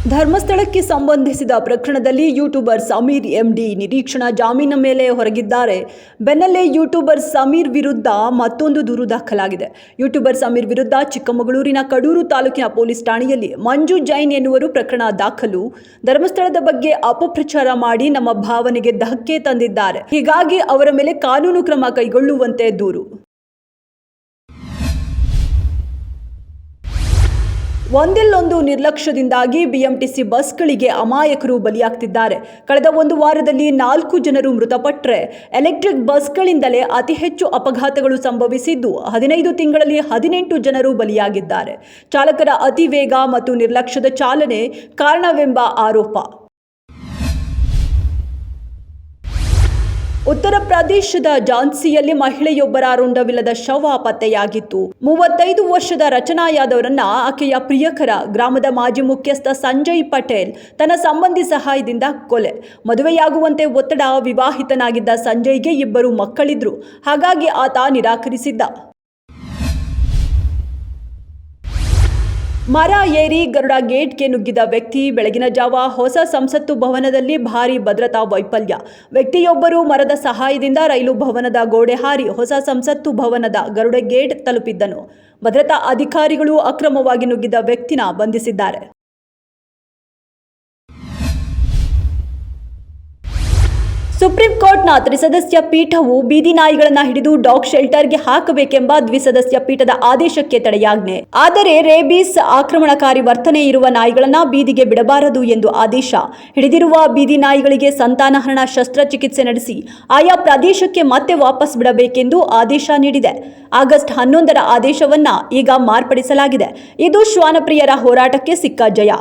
ಧರ್ಮಸ್ಥಳಕ್ಕೆ ಸಂಬಂಧಿಸಿದ ಪ್ರಕರಣದಲ್ಲಿ ಯೂಟ್ಯೂಬರ್ ಸಮೀರ್ ಎಂಡಿ ನಿರೀಕ್ಷಣಾ ಜಾಮೀನಿನ ಮೇಲೆ ಹೊರಗಿದ್ದಾರೆ. ಬೆನ್ನಲ್ಲೇ ಯೂಟ್ಯೂಬರ್ ಸಮೀರ್ ವಿರುದ್ಧ ಮತ್ತೊಂದು ದೂರು ದಾಖಲಾಗಿದೆ. ಯೂಟ್ಯೂಬರ್ ಸಮೀರ್ ವಿರುದ್ಧ ಚಿಕ್ಕಮಗಳೂರಿನ ಕಡೂರು ತಾಲೂಕಿನ ಪೊಲೀಸ್ ಠಾಣೆಯಲ್ಲಿ ಮಂಜು ಜೈನ್ ಎನ್ನುವರು ಪ್ರಕರಣ ದಾಖಲು. ಧರ್ಮಸ್ಥಳದ ಬಗ್ಗೆ ಅಪಪ್ರಚಾರ ಮಾಡಿ ನಮ್ಮ ಭಾವನೆಗೆ ಧಕ್ಕೆ ತಂದಿದ್ದಾರೆ, ಹೀಗಾಗಿ ಅವರ ಮೇಲೆ ಕಾನೂನು ಕ್ರಮ ಕೈಗೊಳ್ಳುವಂತೆ ದೂರು. ಒಂದಿಲ್ಲೊಂದು ನಿರ್ಲಕ್ಷ್ಯದಿಂದಾಗಿ ಬಿಎಂಟಿಸಿ ಬಸ್ಗಳಿಗೆ ಅಮಾಯಕರು ಬಲಿಯಾಗ್ತಿದ್ದಾರೆ. ಕಳೆದ ಒಂದು ವಾರದಲ್ಲಿ 4 ಜನರು ಮೃತಪಟ್ಟರೆ ಎಲೆಕ್ಟ್ರಿಕ್ ಬಸ್ಗಳಿಂದಲೇ ಅತಿ ಹೆಚ್ಚು ಅಪಘಾತಗಳು ಸಂಭವಿಸಿದ್ದು 15 ತಿಂಗಳಲ್ಲಿ 18 ಜನರು ಬಲಿಯಾಗಿದ್ದಾರೆ. ಚಾಲಕರ ಅತಿ ವೇಗ ಮತ್ತು ನಿರ್ಲಕ್ಷ್ಯದ ಚಾಲನೆ ಕಾರಣವೆಂಬ ಆರೋಪ. ಉತ್ತರ ಪ್ರದೇಶದ ಝಾನ್ಸಿಯಲ್ಲಿ ಮಹಿಳೆಯೊಬ್ಬರ ರುಂಡವಿಲ್ಲದ ಶವ ಪತ್ತೆಯಾಗಿತ್ತು. 35 ವರ್ಷದ ರಚನಾ ಯಾದವ್ರನ್ನ ಆಕೆಯ ಪ್ರಿಯಕರ ಗ್ರಾಮದ ಮಾಜಿ ಮುಖ್ಯಸ್ಥ ಸಂಜಯ್ ಪಟೇಲ್ ತನ್ನ ಸಂಬಂಧಿ ಸಹಾಯದಿಂದ ಕೊಲೆ. ಮದುವೆಯಾಗುವಂತೆ ಒತ್ತಡ. ವಿವಾಹಿತನಾಗಿದ್ದ ಸಂಜಯ್ಗೆ 2 ಮಕ್ಕಳಿದ್ರು, ಹಾಗಾಗಿ ಆತ ನಿರಾಕರಿಸಿದ್ದ. ಮರ ಏರಿ ಗರುಡ ಗೇಟ್ಗೆ ನುಗ್ಗಿದ ವ್ಯಕ್ತಿ. ಬೆಳಗಿನ ಜಾವ ಹೊಸ ಸಂಸತ್ತು ಭವನದಲ್ಲಿ ಭಾರೀ ಭದ್ರತಾ ವೈಫಲ್ಯ. ವ್ಯಕ್ತಿಯೊಬ್ಬರು ಮರದ ಸಹಾಯದಿಂದ ರೈಲು ಭವನದ ಗೋಡೆ ಹಾರಿ ಹೊಸ ಸಂಸತ್ತು ಭವನದ ಗರುಡ ಗೇಟ್ ತಲುಪಿದ್ದನು. ಭದ್ರತಾ ಅಧಿಕಾರಿಗಳು ಅಕ್ರಮವಾಗಿ ನುಗ್ಗಿದ ವ್ಯಕ್ತಿನ ಬಂಧಿಸಿದ್ದಾರೆ. ಸುಪ್ರೀಂ ಕೋರ್ಟ್ನ ತ್ರಿಸದಸ್ಯ ಪೀಠವು ಬೀದಿ ನಾಯಿಗಳನ್ನು ಹಿಡಿದು ಡಾಗ್ ಶೆಲ್ಟರ್ಗೆ ಹಾಕಬೇಕೆಂಬ ದ್ವಿಸದಸ್ಯ ಪೀಠದ ಆದೇಶಕ್ಕೆ ತಡೆಯಾಜ್ಞೆ. ಆದರೆ ರೇಬೀಸ್ ಆಕ್ರಮಣಕಾರಿ ವರ್ತನೆ ಇರುವ ನಾಯಿಗಳನ್ನು ಬೀದಿಗೆ ಬಿಡಬಾರದು ಎಂದು ಆದೇಶ. ಹಿಡಿದಿರುವ ಬೀದಿ ನಾಯಿಗಳಿಗೆ ಸಂತಾನಹರಣ ಶಸ್ತ್ರಚಿಕಿತ್ಸೆ ನಡೆಸಿ ಆಯಾ ಪ್ರದೇಶಕ್ಕೆ ಮತ್ತೆ ವಾಪಸ್ ಬಿಡಬೇಕೆಂದು ಆದೇಶ ನೀಡಿದೆ. ಆಗಸ್ಟ್ 11ರ ಆದೇಶವನ್ನ ಈಗ ಮಾರ್ಪಡಿಸಲಾಗಿದೆ. ಇದು ಶ್ವಾನಪ್ರಿಯರ ಹೋರಾಟಕ್ಕೆ ಸಿಕ್ಕ ಜಯ.